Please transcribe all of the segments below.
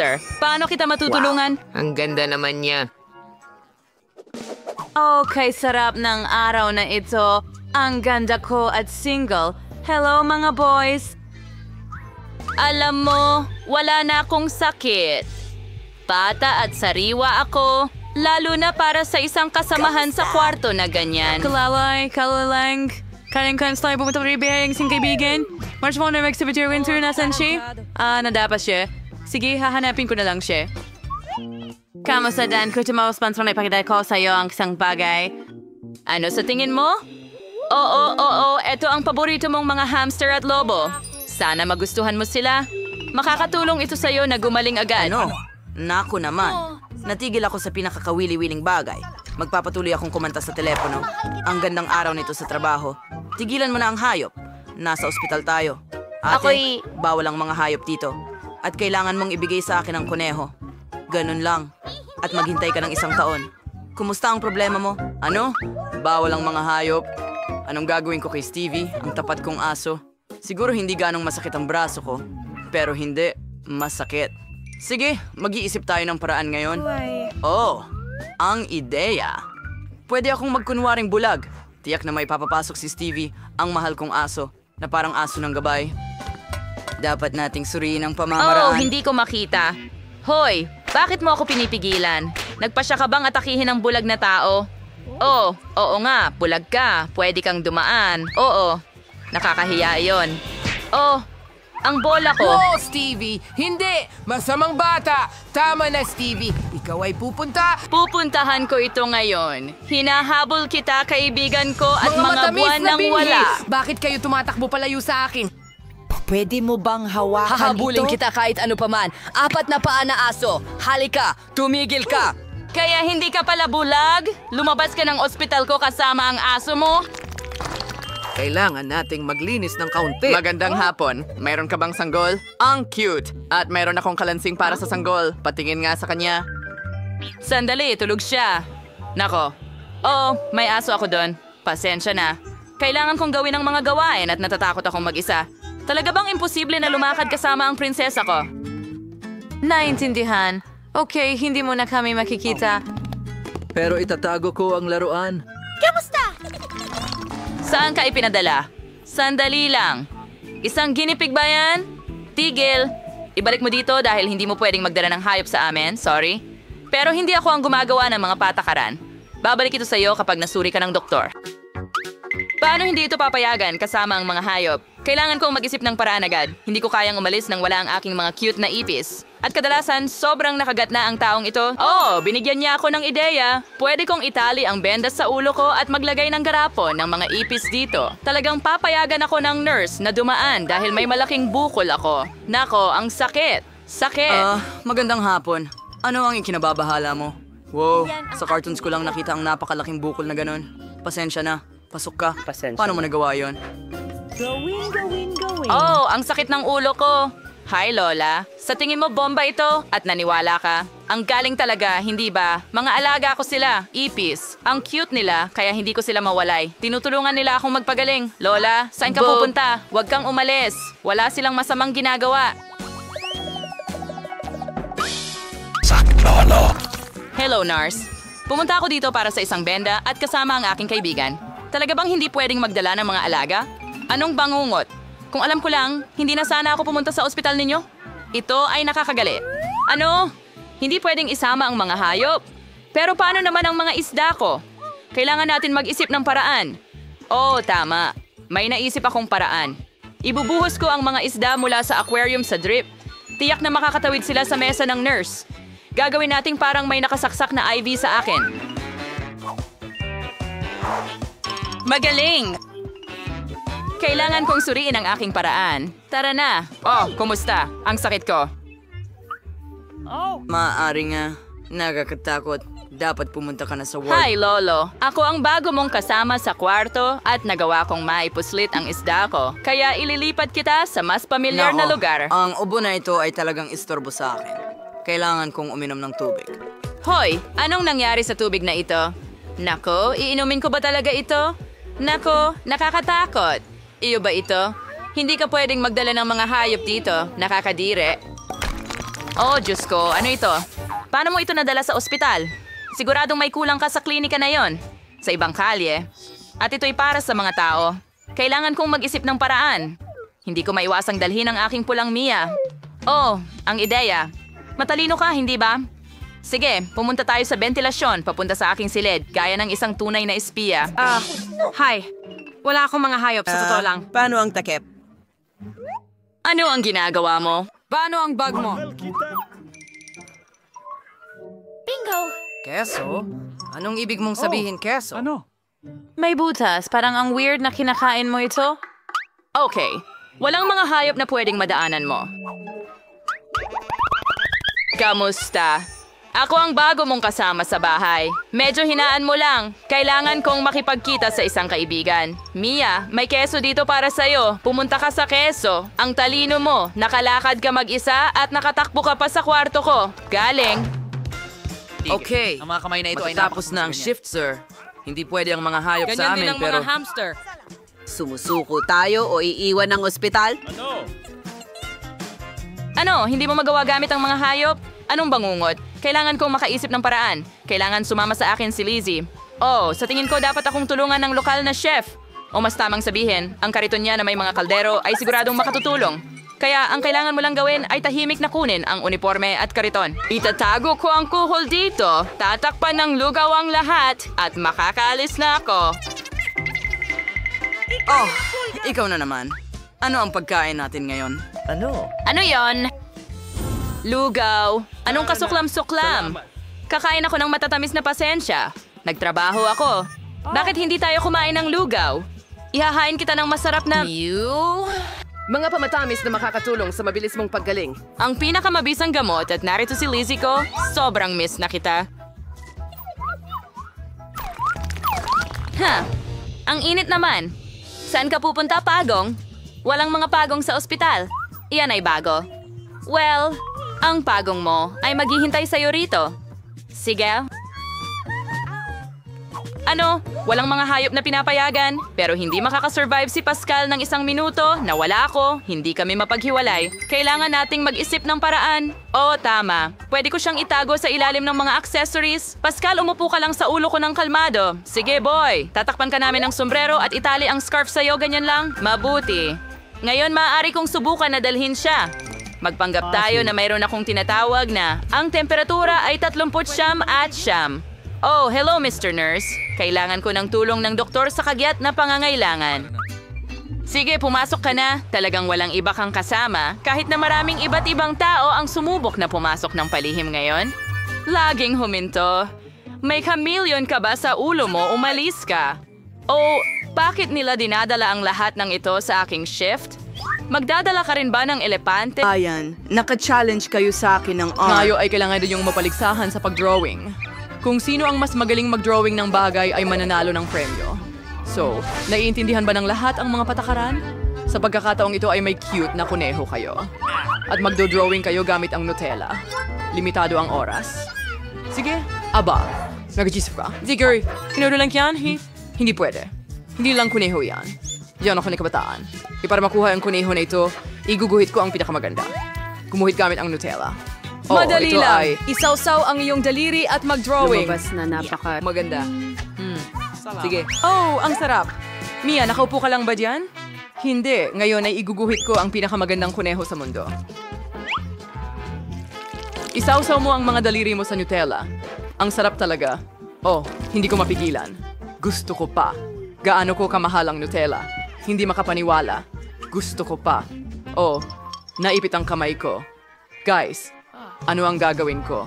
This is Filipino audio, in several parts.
hamster. Paano kita matutulungan? Ang ganda naman niya. Okay, sarap ng araw na ito. Ang ganda ko at single. Hello mga boys! Alam mo, wala na akong sakit. Bata at sariwa ako, lalo na para sa isang kasamahan sa kwarto na ganyan. Kalalang, kaling tayo pumunta rin biyayang isang kaibigan. March mo na mag-exhibit winter, nasan siya? Nadapas siya. Sige, hahanapin ko na lang siya. Kamusta Dan? Kung tumawag sponsor na ipakita ko sa iyo ang isang bagay. Ano sa tingin mo? Oo, eto ang paborito mong mga hamster at lobo. Sana magustuhan mo sila. Makakatulong ito sa'yo na gumaling agad. Ano? Naku naman. Natigil ako sa pinakakawili-wiling bagay. Magpapatuloy akong kumanta sa telepono. Ang gandang araw nito sa trabaho. Tigilan mo na ang hayop. Nasa ospital tayo. Ate, bawal ang mga hayop dito. At kailangan mong ibigay sa akin ang kuneho. Ganun lang. At maghintay ka ng 1 taon. Kumusta ang problema mo? Ano? Bawal ang mga hayop. Anong gagawin ko kay Stevie, ang tapat kong aso? Siguro hindi ganong masakit ang braso ko. Pero hindi, masakit. Sige, mag-iisip tayo ng paraan ngayon. Oh, ang ideya. Pwede akong magkunwaring bulag. Tiyak na may papapasok si Stevie, ang mahal kong aso, na parang aso ng gabay. Dapat nating suriin ang pamamaraan. Hindi ko makita. Hoy, bakit mo ako pinipigilan? Nagpasya ka bang atakihin ang bulag na tao? Oo nga, bulag ka. Pwede kang dumaan. Oo, nakakahiya yon. Ang bola ko. Oh, Stevie! Hindi! Masamang bata! Tama na, Stevie! Ikaw ay pupunta! Pupuntahan ko ito ngayon. Hinahabol kita, kaibigan ko, at mga buwan nang wala. Bakit kayo tumatakbo palayo sa akin? Pwede mo bang hawakan Hahabulin ito? kita kahit ano paman. 4 na paa na aso. Halika, tumigil ka. Kaya hindi ka pala bulag? Lumabas ka ng ospital ko kasama ang aso mo? Kailangan nating maglinis ng kaunti. Magandang hapon. Mayroon ka bang sanggol? Ang cute! At mayroon akong kalansing para sa sanggol. Patingin nga sa kanya. Sandali, tulog siya. Nako. May aso ako doon. Pasensya na. Kailangan kong gawin ang mga gawain at natatakot akong mag-isa. Talaga bang imposible na lumakad kasama ang prinsesa ko? Naintindihan. Okay, hindi mo na kami makikita. Pero itatago ko ang laruan. Saan ka ipinadala? Sandali lang. Isang ginipig ba yan? Tigil. Ibalik mo dito dahil hindi mo pwedeng magdala ng hayop sa amin. Sorry. Pero hindi ako ang gumagawa ng mga patakaran. Babalik ito sa'yo kapag nasuri ka ng doktor. Paano hindi ito papayagan kasama ang mga hayop? Kailangan kong mag-isip ng paraan agad. Hindi ko kayang umalis nang wala ang aking mga cute na ipis. At kadalasan, sobrang nakagat na ang taong ito. Binigyan niya ako ng ideya. Pwede kong itali ang bendas sa ulo ko at maglagay ng garapon ng mga ipis dito. Talagang papayagan ako ng nurse na dumaan dahil may malaking bukol ako. Nako, ang sakit. Sakit. Magandang hapon. Ano ang ikinababahala mo? Wow, sa cartoons ko lang nakita ang napakalaking bukol na ganun. Pasensya na. Pasok ka. Paano mo nagawa yon? Ang sakit ng ulo ko. Hi, Lola. Sa tingin mo bomba ito? At naniwala ka? Ang galing talaga, hindi ba? Mga alaga ko sila, ipis. Ang cute nila, kaya hindi ko sila mawalay. Tinutulungan nila akong magpagaling. Lola, saan ka pupunta? Huwag kang umalis. Wala silang masamang ginagawa. Hello, nurse. Pumunta ako dito para sa isang benda at kasama ang aking kaibigan. Talaga bang hindi pwedeng magdala ng mga alaga? Anong bangungot? Kung alam ko lang, hindi na sana ako pumunta sa ospital ninyo. Ito ay nakakagali. Ano? Hindi pwedeng isama ang mga hayop. Pero paano naman ang mga isda ko? Kailangan natin mag-isip ng paraan. Tama. May naisip akong paraan. Ibubuhos ko ang mga isda mula sa aquarium sa drip. Tiyak na makakatawid sila sa mesa ng nurse. Gagawin nating parang may nakasaksak na IV sa akin. Magaling! Kailangan kong suriin ang aking paraan. Tara na. Kumusta? Ang sakit ko. Maaari nga. Nakakatakot. Dapat pumunta ka na sa ward. Hi, Lolo. Ako ang bago mong kasama sa kwarto at nagawa kong maipuslit ang isda ko. Kaya ililipat kita sa mas pamilyar na lugar. Ang ubo na ito ay talagang istorbo sa akin. Kailangan kong uminom ng tubig. Hoy, anong nangyari sa tubig na ito? Nako, iinumin ko ba talaga ito? Nako, nakakatakot. Iyo ba ito? Hindi ka pwedeng magdala ng mga hayop dito. Nakakadire. Oh, Diyos ko, ano ito? Paano mo ito nadala sa ospital? Siguradong may kulang ka sa klinika na yon. Sa ibang kalye. At ito'y para sa mga tao. Kailangan kong mag-isip ng paraan. Hindi ko maiwasang dalhin ang aking pulang Mia. Oh, ang ideya. Matalino ka, hindi ba? Sige, pumunta tayo sa bentilasyon papunta sa aking silid, gaya ng isang tunay na espiya. Hi. Wala akong mga hayop, sa totoo lang. Paano ang takip? Ano ang ginagawa mo? Paano ang bag mo? Keso? Anong ibig mong sabihin, keso? May butas, parang ang weird na kinakain mo ito. Okay, walang mga hayop na pwedeng madaanan mo. Kamusta? Ako ang bago mong kasama sa bahay. Medyo hinaan mo lang. Kailangan kong makipagkita sa isang kaibigan. Mia, may keso dito para sa'yo. Pumunta ka sa keso. Ang talino mo, nakalakad ka mag-isa at nakatakbo ka pa sa kwarto ko. Galing. Okay. Ang mga kamay na ito ay Matatapos na ang shift, sir. Hindi pwede ang mga hayop sa amin, pero... hamster. Sumusuko tayo o iiwan ng ospital? Ano, hindi mo magawa gamit ang mga hayop? Anong bangungot? Kailangan kong makaisip ng paraan. Kailangan sumama sa akin si Lizzie. Oh, sa tingin ko dapat akong tulungan ng lokal na chef. O mas tamang sabihin, ang kariton niya na may mga kaldero ay siguradong makatutulong. Kaya ang kailangan mo lang gawin ay tahimik na kunin ang uniforme at kariton. Itatago ko ang kuhol dito, tatakpan ng lugaw ang lahat, at makakaalis na ako. Oh, ikaw na naman. Ano ang pagkain natin ngayon? Ano yon? Lugaw. Anong kasuklam-suklam? Kakain ako ng matatamis na pasensya. Nagtrabaho ako. Bakit hindi tayo kumain ng lugaw? Ihahain kita ng masarap na... Mga pamatamis na makakatulong sa mabilis mong paggaling. Ang pinakamabisang gamot at narito si Lizzie ko, sobrang miss na kita. Ang init naman. Saan ka pupunta, Pagong? Walang mga pagong sa ospital. Iyan ay bago. Well, ang pagong mo ay maghihintay sa'yo rito. Sige. Ano? Walang mga hayop na pinapayagan, pero hindi makakasurvive si Pascal ng 1 minuto, nawala ako, hindi kami mapaghiwalay. Kailangan nating mag-isip ng paraan. Oo, tama. Pwede ko siyang itago sa ilalim ng mga accessories. Pascal, umupo ka lang sa ulo ko ng kalmado. Sige, boy. Tatakpan ka namin ng sombrero at itali ang scarf sa'yo, ganyan lang. Mabuti. Ngayon, maaari kong subukan na dalhin siya. Magpanggap tayo na mayroon akong tinatawag na ang temperatura ay 39 at siyam. Oh, hello Mr. Nurse. Kailangan ko ng tulong ng doktor sa kagyat na pangangailangan. Sige, pumasok ka na. Talagang walang iba kang kasama. Kahit na maraming iba't ibang tao ang sumubok na pumasok ng palihim ngayon. Laging huminto. May chameleon ka ba sa ulo mo? Umalis ka. Oh, bakit nila dinadala ang lahat ng ito sa aking shift? Magdadala ka rin ba ng elepante? Ayan, naka-challenge kayo sa akin ng art. Ngayon ay kailangan din yung mapaligsahan sa pag-drawing. Kung sino ang mas magaling mag-drawing ng bagay ay mananalo ng premyo. So, naiintindihan ba ng lahat ang mga patakaran? Sa pagkakataong ito ay may cute na kuneho kayo. At magdo-drawing kayo gamit ang Nutella. Limitado ang oras. Sige, aba. Nag-gisip ka. Zigger, kinuro lang yan? Hindi pwede. Hindi lang kuneho yan. Yan ako ni kabataan. Para makuha ang kuneho na ito, iguguhit ko ang pinakamaganda. Gumuhit gamit ang Nutella. Madali ito lang. ay Isawsaw ang iyong daliri at mag-drawing. Lumabas na napaka... maganda. Sige. Oh, ang sarap. Mia, nakaupo ka lang ba diyan? Hindi. Ngayon ay iguguhit ko ang pinakamagandang kuneho sa mundo. Isawsaw mo ang mga daliri mo sa Nutella. Ang sarap talaga. Oh, hindi ko mapigilan. Gusto ko pa. Gaano ko kamahal ang Nutella. Hindi makapaniwala. Gusto ko pa. Oh, naipit ang kamay ko. Guys, ano ang gagawin ko?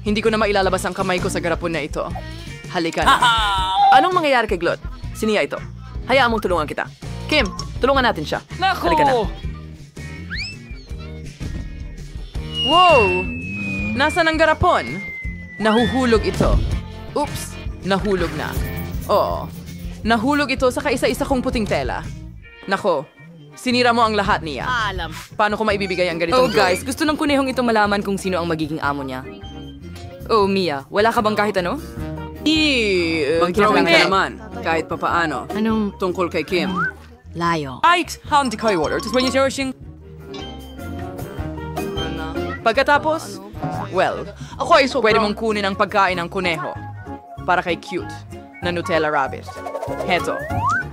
Hindi ko na mailalabas ang kamay ko sa garapon na ito. Halika na. Anong mangyayari kay Glot? Siniya ito. Hayaan mong tulungan kita. Kim, tulungan natin siya. Naku! Halika na. Wow! Nasaan ang garapon? Nahuhulog ito. Oops, nahulog na. Oo, nahulog ito sa kaisa-isa kong puting tela. Nako, sinira mo ang lahat niya. Paano ko maibibigay ang ganitong Oh guys, gusto ng kunehong ito malaman kung sino ang magiging amo niya. Oh Mia, wala ka bang kahit ano? Mag-drawing ka naman, kahit papaano. Anong Tungkol kay Kim. layo? Ay, hindi kayo order. Tapos when you're Pagkatapos, well, pwede mong kunin ang pagkain ng kuneho para kay cute na Nutella Rabbit. Heto,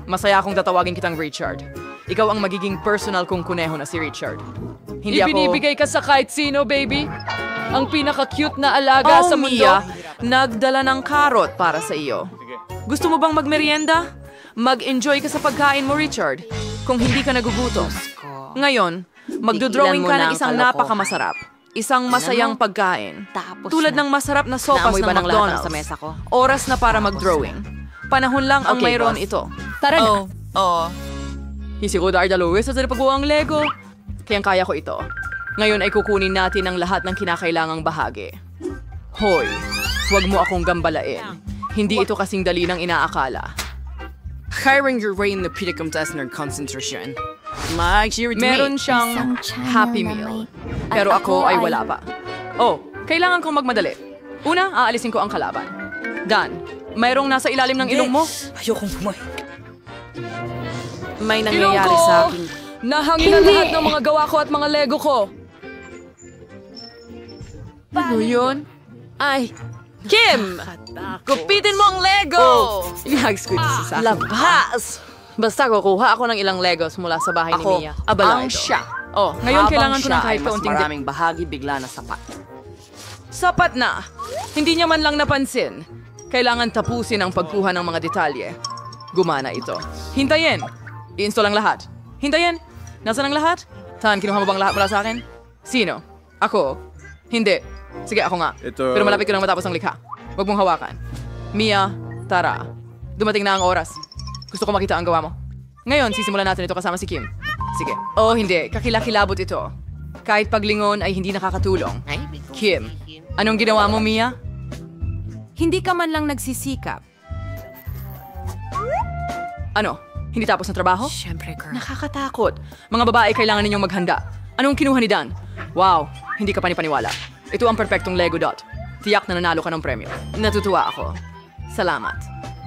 masaya akong tatawagin kitang Richard. Ikaw ang magiging personal kong kuneho na si Richard. Hindi ako... Ibinibigay ka sa kahit sino, baby. Ang pinaka-cute na alaga sa mundo. Mia, nagdala ng karot para sa iyo. Gusto mo bang magmerienda? Mag-enjoy ka sa pagkain mo, Richard. Kung hindi ka nagugutom. Ngayon, magdodrawing ka ng isang napakamasarap. Isang masayang pagkain. Tulad ng masarap na sopas ng McDonald's. Sa mesa ko? Oras na para mag-drawing. Panahon lang ang Okay, mayroon boss. ito. Tara na. Hisiko Dar Dalawis sa paggawa ang Lego. Kayang kaya ko ito. Ngayon ay kukunin natin ang lahat ng kinakailangang bahagi. Hoy, huwag mo akong gambalain. Hindi ito kasing dali ng inaakala. Hiring your way in the pinakamataasan ng konsentrasyon. Meron siyang Happy Meal. Pero ako ay wala pa. Oh, kailangan kong magmadali. Una, aalisin ko ang kalaban. Dan, mayroong nasa ilalim ng ilong mo. Ayokong pumahin. May Ilong nangyayari ko! sa akin. Nahangin na lahat ng mga gawa ko at mga Lego ko. Ano yun? Ay, Kim! Gupitin mo ang Lego! Inagsquid sa labas! Basta kukuha ako ng ilang Legos mula sa bahay ni Mia. Abala ito. Oh, ngayon kailangan ko ng kahit kaunting maraming bahagi bigla na sapat. Sapat na! Hindi niya man lang napansin. Kailangan tapusin ang pagkuha ng mga detalye. Gumana ito. Hintayin! I-install ang lahat. Hintayin! Nasaan ang lahat? Tan, kinuha mo bang lahat mula sa akin? Sino? Ako? Hindi. Sige, ako nga. Pero malapit ko nang matapos ang likha. Huwag mong hawakan. Mia, tara. Dumating na ang oras. Gusto ko makita ang gawa mo. Ngayon, sisimulan natin ito kasama si Kim. Sige. Oh, hindi. Kakilakilabot ito. Kahit paglingon ay hindi nakakatulong. Kim, anong ginawa mo, Mia? Hindi ka man lang nagsisikap. Ano? Hindi tapos ng trabaho? Siyempre, girl. Nakakatakot. Mga babae, kailangan ninyong maghanda. Anong kinuha ni Dan? Wow, hindi ka panipaniwala. Ito ang perpektong Lego Dot. Tiyak na nanalo ka ng premyo. Natutuwa ako. Salamat.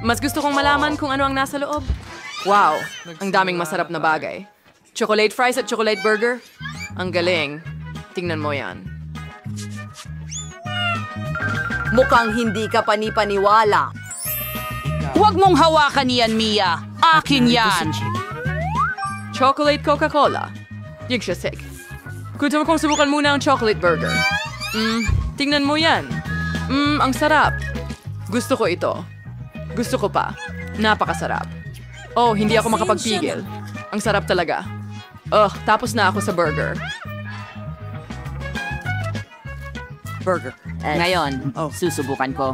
Mas gusto kong malaman kung ano ang nasa loob. Wow, ang daming masarap na bagay. Chocolate fries at chocolate burger. Ang galing. Tingnan mo yan. Mukhang hindi ka panipaniwala. Huwag mong hawakan yan, Mia. Akin yan. Chocolate Coca-Cola. Yigshasik. Gusto mo kong subukan muna ang chocolate burger. Tingnan mo yan. Ang sarap. Gusto ko ito. Gusto ko pa. Napakasarap. Oh, hindi ako makapagpigil. Ang sarap talaga. Tapos na ako sa burger. Burger. Ngayon, susubukan ko.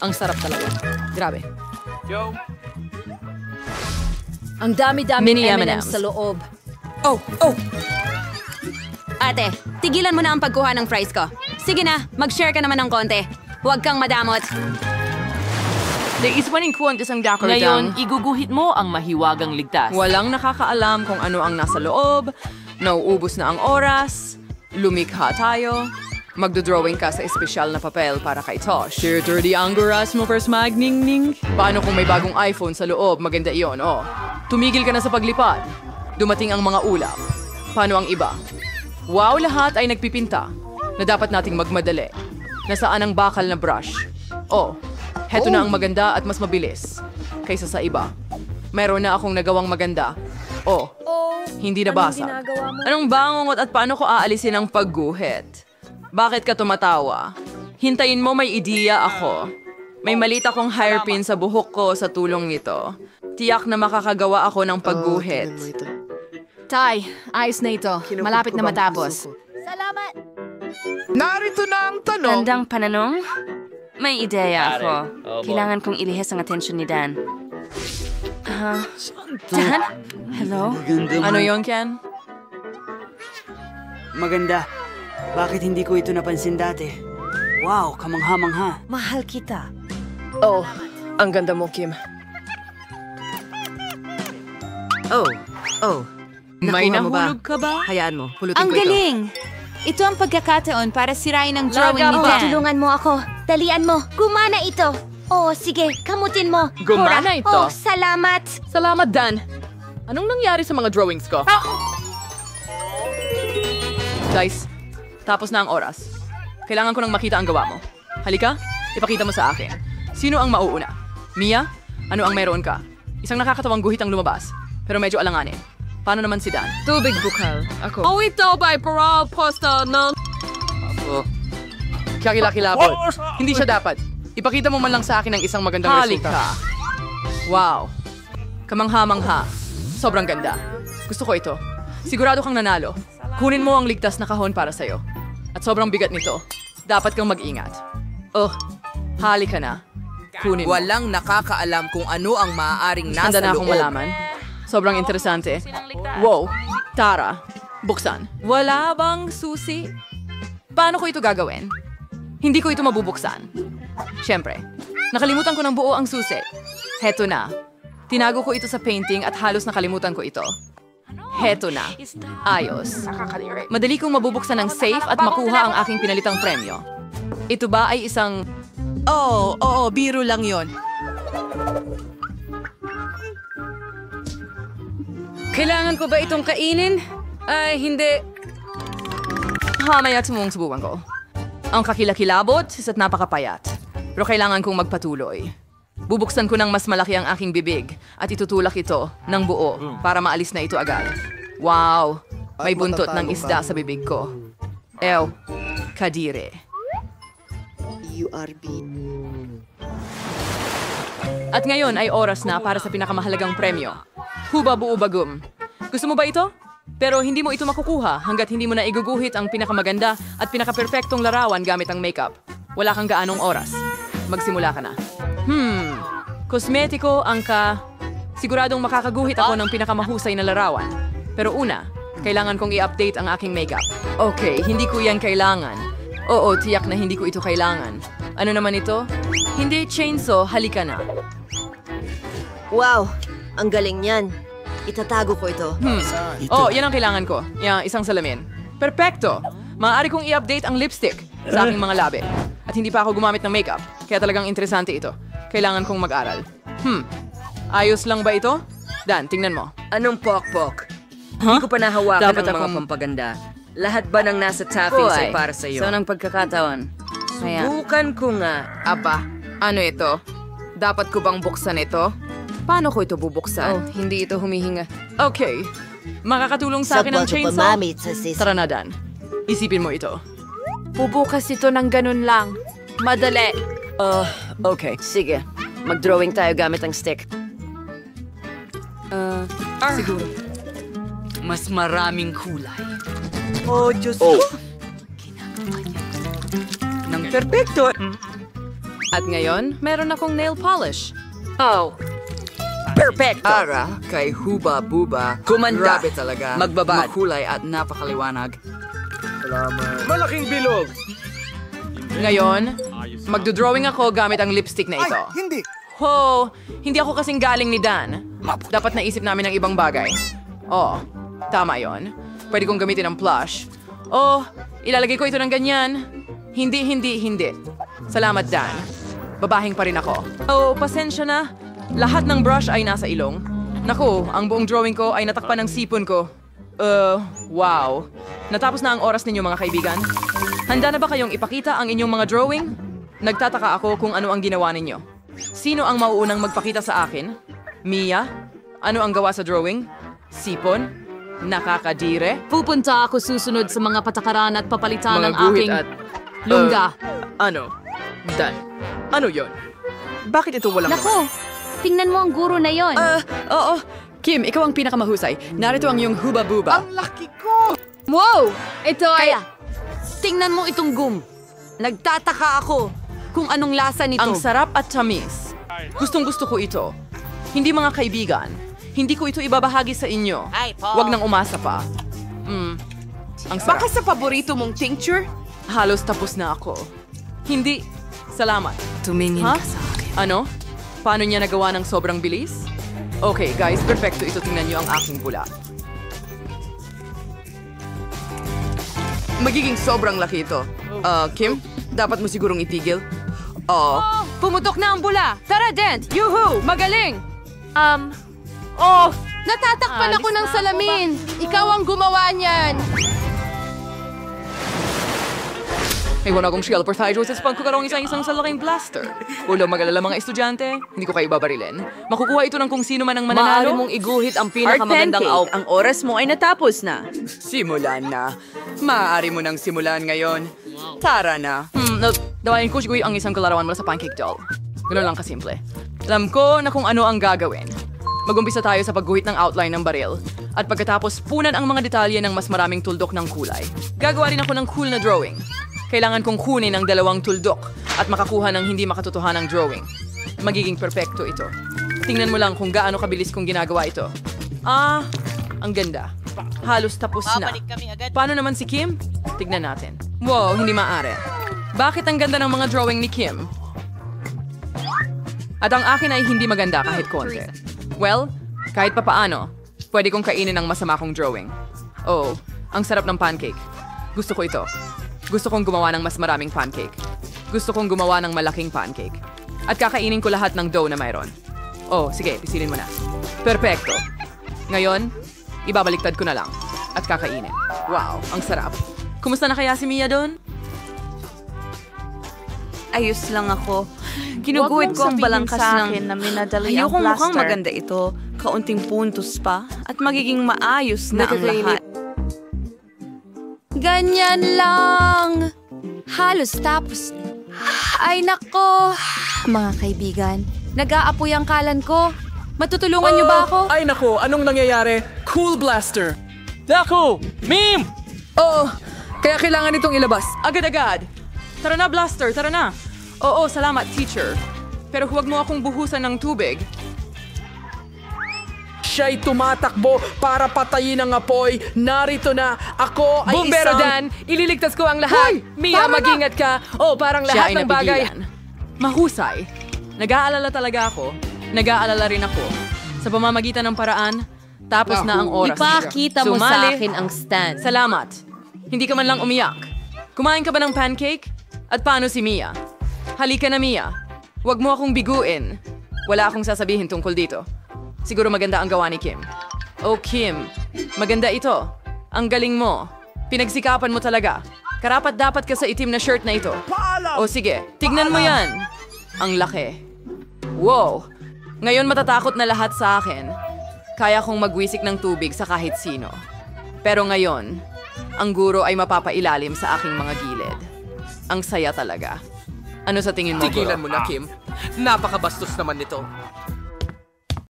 Ang sarap talaga. Grabe. Ang dami-dami Mini M&M's M&Ms. sa loob. Ate, tigilan mo na ang pagkuha ng fries ko. Sige na, mag-share ka naman ng konti. Huwag kang madamot. Naisipanin ko ang isang dakor Ngayon, iguguhit mo ang mahiwagang ligtas. Walang nakakaalam kung ano ang nasa loob. Nauubos na ang oras. Lumikha tayo. Magdodrawing ka sa espesyal na papel para kay Tosh. Share the angoras mo first magningning. Paano kung may bagong iPhone sa loob? Maganda iyon, oh. Tumigil ka na sa paglipad. Dumating ang mga ulap. Paano ang iba? Wow, lahat ay nagpipinta na dapat nating magmadali. Nasaan ang bakal na brush? Oh, heto na ang maganda at mas mabilis kaysa sa iba. Meron na akong nagawang maganda. Oh, hindi nabasa. Anong bangungot at paano ko aalisin ang pagguhit? Bakit ka tumatawa? Hintayin mo, may ideya ako. May malit akong hairpin sa buhok ko sa tulong nito. Tiyak na makakagawa ako ng pagguhit. Tay, ayos na ito. Malapit na matapos. Narito na ang tanong. Tandang pananong? May ideya ako. Kailangan kong ilihis ang atensyon ni Dan. Dan? Hello? Ano yon, Ken? Maganda. Bakit hindi ko ito napansin dati? Wow, kamangha-mangha. Mahal kita. Oh, ang ganda mo, Kim. May Nakuha mo ba? nahulog ka ba? Hayaan mo, pulutin Ang ko ito. galing! Ito ang pagkakataon para sirain ang drawing ni Dan. Tulungan mo ako. Dalian mo. Gumana ito. Oh, sige. Kamutin mo. Gumana Cora. ito? Oh, salamat. Salamat, Dan. Anong nangyari sa mga drawings ko? Guys, tapos na ang oras. Kailangan ko nang makita ang gawa mo. Halika, ipakita mo sa akin. Sino ang mauuna? Mia? Ano ang meron ka? Isang nakakatawang guhit ang lumabas, pero medyo alanganin. Paano naman si Dan? Tubig bukal. Ako. Oh, ito by parole posta ng... Kakilakilabot. Hindi siya dapat. Ipakita mo man lang sa akin ang isang magandang resulta. Wow. Kamangha-mangha. Sobrang ganda. Gusto ko ito. Sigurado kang nanalo. Kunin mo ang ligtas na kahon para sa'yo. At sobrang bigat nito. Dapat kang mag-ingat. Oh, halika na. Kunin mo. Walang nakakaalam kung ano ang maaaring nasa Handa na akong loob. malaman. Sobrang interesante. Wow. Tara, buksan. Wala bang susi? Paano ko ito gagawin? Hindi ko ito mabubuksan. Siyempre, nakalimutan ko ng buo ang susi. Heto na. Tinago ko ito sa painting at halos nakalimutan ko ito. Heto na. Ayos. Madali kong mabubuksan ng safe at makuha ang aking pinalitang premyo. Ito ba ay isang... Oo, biro lang yon. Kailangan ko ba itong kainin? Ay, hindi. Mamaya tumong subukan ko. Ang kakilakilabot at napakapayat. Pero kailangan kong magpatuloy. Bubuksan ko ng mas malaki ang aking bibig at itutulak ito ng buo para maalis na ito agad. Wow! May buntot ng isda sa bibig ko. Ew, kadire. At ngayon ay oras na para sa pinakamahalagang premyo. Huba buo bagum. Gusto mo ba ito? Pero hindi mo ito makukuha hanggat hindi mo na iguguhit ang pinakamaganda at pinakaperfectong larawan gamit ang makeup. Wala kang gaanong oras. Magsimula ka na. Kosmetiko ang Siguradong makakaguhit ako ng pinakamahusay na larawan. Pero una, kailangan kong i-update ang aking makeup. Okay, hindi ko yan kailangan. Oo, tiyak na hindi ko ito kailangan. Ano naman ito? Hindi chainsaw, halika na. Wow, ang galing niyan. Itatago ko ito. Oh, yan ang kailangan ko. Yan, isang salamin. Perpekto! Maaari kong i-update ang lipstick sa aking mga labi. At hindi pa ako gumamit ng makeup, kaya talagang interesante ito. Kailangan kong mag-aral. Ayos lang ba ito? Dan, tingnan mo. Anong pokpok? Hindi ko pa nahawakan Dapat ng mga akong- pampaganda. Lahat ba ng nasa toppings ay para sa iyo? So, ng pagkakataon. Kaya, Bukan ko nga. Aba, ano ito? Dapat ko bang buksan ito? Paano ko ito bubuksan? Hindi ito humihinga. Okay. Makakatulong sa akin ang Sa chainsaw? pagpapamamit sa sis. Tara na, Dan. Isipin mo ito. bubukas ito ng ganun lang. Madali. Okay. Sige, mag-drawing tayo gamit ang stick. Siguro. Mas maraming kulay. Oh, Diyos ko. Nang perpekto. At ngayon, meron akong nail polish. Oh. Perfecto. Para kay Huba Buba. Kumanda. Grabe talaga. Magbabad. Makulay at napakaliwanag. Ngayon, magdodrawing ako gamit ang lipstick na ito. Hindi. Ho, hindi ako kasing galing ni Dan. Dapat naisip namin ng ibang bagay. Oh, tama yon. Pwede kong gamitin ang blush. Oh, ilalagay ko ito ng ganyan. Hindi. Salamat, Dan. Babahing pa rin ako. Oh, pasensya na. Lahat ng brush ay nasa ilong. Naku, ang buong drawing ko ay natakpan ng sipon ko. Wow. Natapos na ang oras ninyo, mga kaibigan. Handa na ba kayong ipakita ang inyong mga drawing? Nagtataka ako kung ano ang ginawa ninyo. Sino ang mauunang magpakita sa akin? Mia? Ano ang gawa sa drawing? Sipon? Nakakadire? Pupunta ako susunod sa mga patakaran at papalitan Mga ng guhit aking at... lungga. Ano? Dan? Ano yon? Bakit ito walang... Nako, tingnan mo ang guro na yon. Oo. Kim, ikaw ang pinakamahusay. Narito ang iyong huba-buba. Ang laki ko! Wow! Ito ay... Tingnan mo itong gum. Nagtataka ako kung anong lasa nito. Ang sarap at tamis. Gustong-gusto ko ito. Hindi, mga kaibigan. Hindi ko ito ibabahagi sa inyo. Huwag nang umasa pa. Ang sarap. Baka sa paborito mong tincture? Halos tapos na ako. Hindi. Salamat. Tumingin Ha? ka sa akin. Ano? Paano niya nagawa ng sobrang bilis? Okay, guys, perfecto ito. Tingnan niyo ang aking bula. Magiging sobrang laki ito. Kim, dapat mo sigurong itigil. Pumutok na ang bula! Tara, Dent! Yuhu! Magaling! Natatakpan ako ng salamin! Ikaw ang gumawa niyan! May wala akong shell for hydrosis pag kukarong isang salaking blaster. Ulo mag-alala mga estudyante, hindi ko kayo babarilin. Makukuha ito ng kung sino man ang Maaari mananalo. mong iguhit ang pinakamagandang Ang oras mo ay natapos na. Simulan na. Maaari mo nang simulan ngayon. Tara na. Dawain ko siguro ang isang kalarawan mula sa pancake doll. Ganun lang kasimple. Alam ko na kung ano ang gagawin. Mag-umpisa tayo sa pagguhit ng outline ng baril. At pagkatapos punan ang mga detalye ng mas maraming tuldok ng kulay. Gagawa rin ako ng cool na drawing. Kailangan kong kunin ang 2 tuldok at makakuha ng hindi makatotohanang drawing. Magiging perpekto ito. Tingnan mo lang kung gaano kabilis kong ginagawa ito. Ang ganda. Halos tapos na. Paano naman si Kim? Tignan natin. Wow, hindi maaari. Bakit ang ganda ng mga drawing ni Kim? At ang akin ay hindi maganda kahit konti. Well, kahit papaano, pwede kong kainin ang masama kong drawing. Oh, ang sarap ng pancake. Gusto ko ito. Gusto kong gumawa ng mas maraming pancake. Gusto kong gumawa ng malaking pancake. At kakainin ko lahat ng dough na mayroon. Oh, sige, pisilin mo na. Perpekto. Ngayon, ibabaliktad ko na lang. At kakainin. Wow, ang sarap. Kumusta na kaya si Mia doon? Ayos lang ako. Ginuguhit ko ang balangkas ng... na minadali Ayokong mukhang maganda ito. Kaunting puntos pa. At magiging maayos na ang lahat. Ganyan lang. Halos tapos. Ay nako. Mga kaibigan, nag-aapoy ang kalan ko. Matutulungan niyo ba ako? Ay nako, anong nangyayari? Cool blaster! Naku! Meme! Oo, kaya kailangan itong ilabas. Agad-agad! Tara na, Blaster! Tara na! Oo, salamat, teacher. Pero huwag mo akong buhusan ng tubig. Siya'y tumatakbo para patayin ang apoy. Narito na, ako ay Bumbero isang... Dan, ililigtas ko ang lahat. Mia, mag-ingat ka. Oh, parang Siya lahat ay ng bagay. napigilan. Mahusay. Nag-aalala talaga ako. Nag-aalala rin ako. Sa pamamagitan ng paraan, tapos na ang oras. Ipakita mo Sumali. sa akin ang stand. Salamat. Hindi ka man lang umiyak. Kumain ka ba ng pancake? At paano si Mia? Halika na, Mia. Huwag mo akong biguin. Wala akong sasabihin tungkol dito. Siguro maganda ang gawa ni Kim. Oh, Kim. Maganda ito. Ang galing mo. Pinagsikapan mo talaga. Karapat-dapat ka sa itim na shirt na ito. O sige, tignan mo yan. Ang laki. Wow. Ngayon matatakot na lahat sa akin. Kaya kong magwisik ng tubig sa kahit sino. Pero ngayon, ang guro ay mapapailalim sa aking mga gilid. Ang saya talaga. Ano sa tingin mo, Tigilan guro? mo na, Kim. Napakabastos naman nito.